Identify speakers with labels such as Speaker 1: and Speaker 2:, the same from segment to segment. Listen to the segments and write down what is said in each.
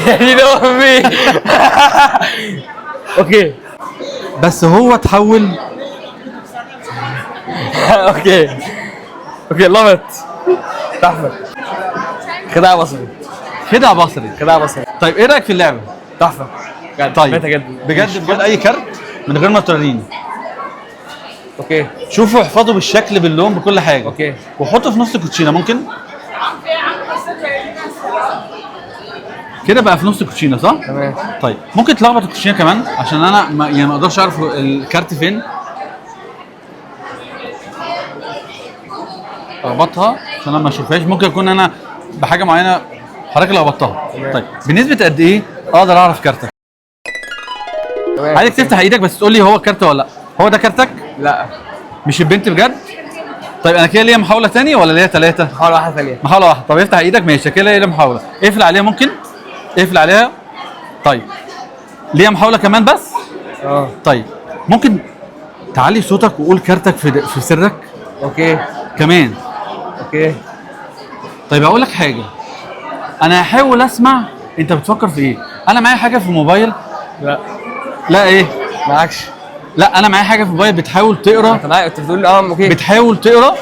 Speaker 1: يا دين امي. اوكي
Speaker 2: بس هو اتحول.
Speaker 1: اوكي اوكي لافت. تحفه. خداع بصري.
Speaker 2: خدع بصري.
Speaker 1: خداع بصري.
Speaker 2: طيب ايه رايك في اللعبه؟
Speaker 1: تحفه.
Speaker 2: طيب
Speaker 1: حبيتها جدا.
Speaker 2: بجد اي كارت من غير ما توريني.
Speaker 1: اوكي
Speaker 2: شوفوا احفظوا بالشكل باللون بكل حاجه.
Speaker 1: اوكي.
Speaker 2: وحطوا في نص الكوتشينه ممكن كده بقى في نص الكوتشينه صح؟
Speaker 1: تمام.
Speaker 2: طيب ممكن تلخبط الكوتشينه كمان عشان انا ما اقدرش اعرف الكارت فين. اخبطها عشان انا ما اشوفهاش، ممكن اكون انا بحاجه معينه حضرتك لخبطتها. طيب بنسبه قد ايه اقدر اعرف كارتك؟
Speaker 1: تمام.
Speaker 2: عايزك تفتح ايدك بس تقول لي هو الكارت ولا لا. هو ده كارتك؟
Speaker 1: لا
Speaker 2: مش البنت بجد؟ طيب انا كده ليا محاوله ثانيه ولا ليا ثلاثه؟
Speaker 1: محاولة واحدة ثانية.
Speaker 2: محاوله واحده. طب افتح ايدك ماشي كده ليا محاوله. اقفل عليها ممكن؟ اقفل عليها. طيب ليا محاوله كمان بس؟ طيب ممكن تعلي صوتك وقول كارتك في سرك؟
Speaker 1: اوكي
Speaker 2: كمان.
Speaker 1: اوكي.
Speaker 2: طيب اقول لك حاجه، انا هحاول اسمع انت بتفكر في ايه. انا معايا حاجه في الموبايل.
Speaker 1: لا
Speaker 2: لا ايه؟
Speaker 1: معكش.
Speaker 2: لا انا معايا حاجه في الموبايل بتحاول تقرا.
Speaker 1: انت معايا انت بتقول اوكي.
Speaker 2: بتحاول تقرا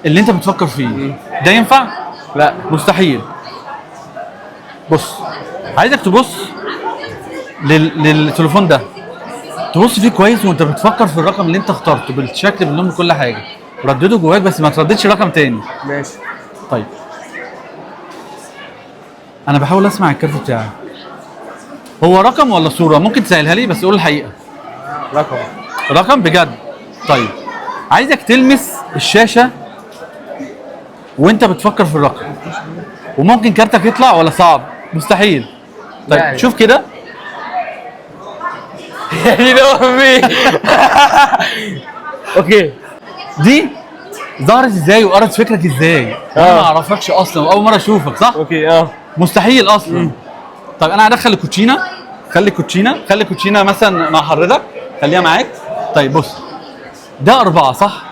Speaker 2: اللي انت بتفكر فيه. ده ينفع؟
Speaker 1: لا
Speaker 2: مستحيل. بص عايزك تبص للتليفون ده، تبص فيه كويس وانت بتفكر في الرقم اللي انت اخترته بالشكل باللون بكل حاجه. ردده جواك بس ما ترددش رقم تاني.
Speaker 1: ماشي.
Speaker 2: طيب انا بحاول اسمع الكارت بتاعك. هو رقم ولا صوره؟ ممكن تسهلها لي بس قول الحقيقه.
Speaker 1: رقم.
Speaker 2: رقم بجد؟ طيب عايزك تلمس الشاشه وانت بتفكر في الرقم، وممكن كارتك يطلع ولا صعب؟ مستحيل. طيب
Speaker 1: يعني.
Speaker 2: شوف كده.
Speaker 1: يا دين امي. اوكي.
Speaker 2: دي ظهرت ازاي وقرت فكرك ازاي؟ انا ما اعرفكش اصلا واول مره اشوفك صح؟
Speaker 1: اوكي
Speaker 2: مستحيل اصلا. طيب انا هدخل الكوتشينه. خلي الكوتشينه مثلا مع حضرتك، خليها معاك. طيب بص ده 4 صح؟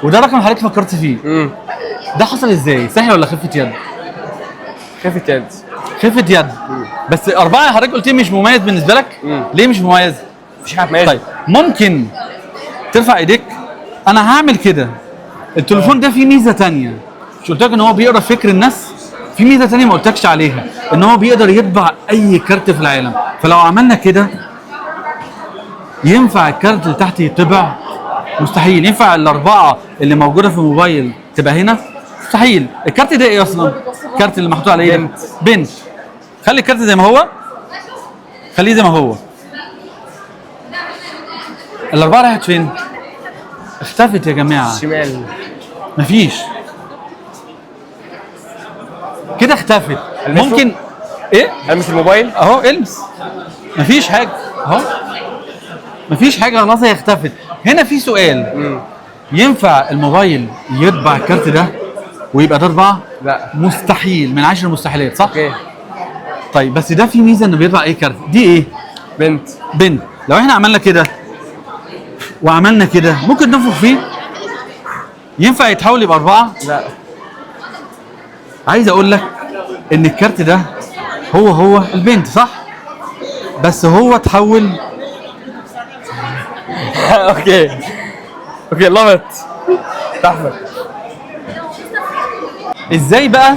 Speaker 2: وده رقم حضرتك فكرت فيه. ده حصل ازاي؟ سهل ولا خفه يد؟
Speaker 1: خفة يد.
Speaker 2: خفه يد. بس 4 حضرتك قلت لي مش مميز بالنسبه لك. ليه مش مميز؟
Speaker 1: مفيش حاجة مميزة.
Speaker 2: طيب ممكن ترفع ايديك. انا هعمل كده. التليفون ده فيه ميزه تانية، مش قلت لك ان هو بيقرا فكر الناس؟ في ميزه تانية ما قلتلكش عليها، ان هو بيقدر يطبع اي كارت في العالم. فلو عملنا كده ينفع الكارت اللي تحت يطبع؟ مستحيل. ينفع الاربعه اللي موجوده في الموبايل تبقى هنا؟ مستحيل. الكارت ده ايه اصلا؟ الكارت اللي محطوط على ايدك بنت. خلي الكارت زي ما هو، خليه زي ما هو. الاربعه راحت فين؟ اختفت يا جماعه.
Speaker 1: شمال.
Speaker 2: مفيش كده، اختفت.
Speaker 1: ألمسه؟
Speaker 2: ممكن ايه؟
Speaker 1: المس الموبايل.
Speaker 2: اهو المس. مفيش حاجه اهو، مفيش حاجه خلاص هي اختفت. هنا في سؤال، ينفع الموبايل يطبع الكارت ده ويبقى ده 4؟
Speaker 1: لا
Speaker 2: مستحيل، من 10 المستحيلات صح؟
Speaker 1: اوكي.
Speaker 2: طيب بس ده في ميزه انه بيطبع اي كارت. دي ايه؟
Speaker 1: بنت.
Speaker 2: بنت. لو احنا عملنا كده وعملنا كده ممكن ننفخ فيه؟ ينفع يتحول يبقى 4؟
Speaker 1: لا.
Speaker 2: عايز اقول لك ان الكارت ده هو البنت صح؟ بس هو اتحول.
Speaker 1: اوكي اوكي لافت. تحفه.
Speaker 2: ازاي بقى؟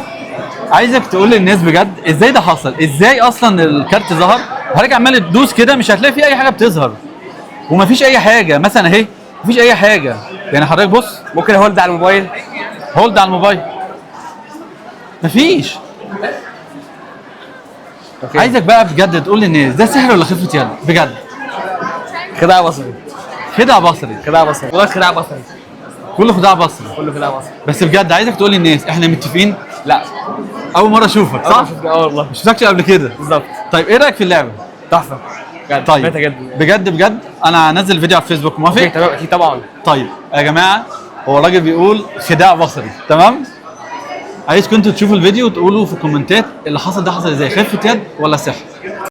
Speaker 2: عايزك تقول للناس بجد ازاي ده حصل؟ ازاي اصلا الكارت ظهر؟ حضرتك عمال تدوس كده مش هتلاقي فيه اي حاجه بتظهر، ومفيش اي حاجه مثلا اهي، مفيش اي حاجه. يعني حضرتك بص،
Speaker 1: ممكن هولد على الموبايل.
Speaker 2: هولد على الموبايل مفيش.
Speaker 1: اوكي.
Speaker 2: عايزك بقى بجد تقول للناس ده سحر ولا خفه يد؟ بجد.
Speaker 1: خداع بصري.
Speaker 2: خدع بصري.
Speaker 1: خداع بصري والله. خداع بصري.
Speaker 2: كله خداع بصري.
Speaker 1: كله خداع بصري.
Speaker 2: بس بجد عايزك تقول للناس احنا متفقين.
Speaker 1: لا
Speaker 2: اول مره اشوفك صح؟
Speaker 1: والله
Speaker 2: مش شفتكش قبل كده.
Speaker 1: بالظبط.
Speaker 2: طيب ايه رايك في اللعبه؟
Speaker 1: تحفه بجد.
Speaker 2: طيب
Speaker 1: حبيتها جدا.
Speaker 2: بجد انا هنزل فيديو على الفيسبوك، موافق؟
Speaker 1: اوكي تمام اكيد طبعا.
Speaker 2: طيب يا جماعه هو الراجل بيقول خداع بصري تمام. عايزكم انتوا تشوفوا الفيديو وتقولوا في الكومنتات اللي حصل ده حصل ازاي، خفه يد ولا سحر؟